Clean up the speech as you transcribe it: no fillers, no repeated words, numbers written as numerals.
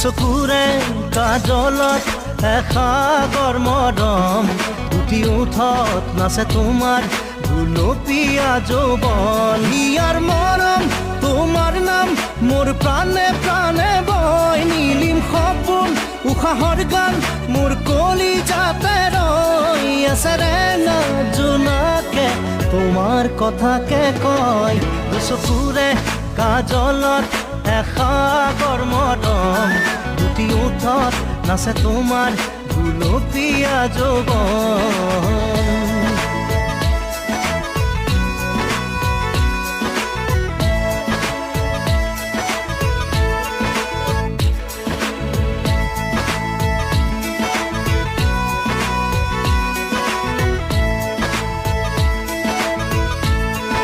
চকুৰে কাজলত এসাগৰ মৰম উঠি উঠত নাচে তোমাৰ গুলপীয়া যৌৱন ইয়াৰ মৰম তোমাৰ নাম মোৰ প্ৰাণে প্ৰাণে বয় নীলিম সপোন উশাহৰ গান মোৰ কলিজাতে ৰৈ আছে ৰেঙা জোনাকে তোমাৰ কথাকে কয় চকুৰে কাজলত এসাগৰ মৰম উঠি উঠত নাচে তোমাৰ গুলপীয়া যৌৱন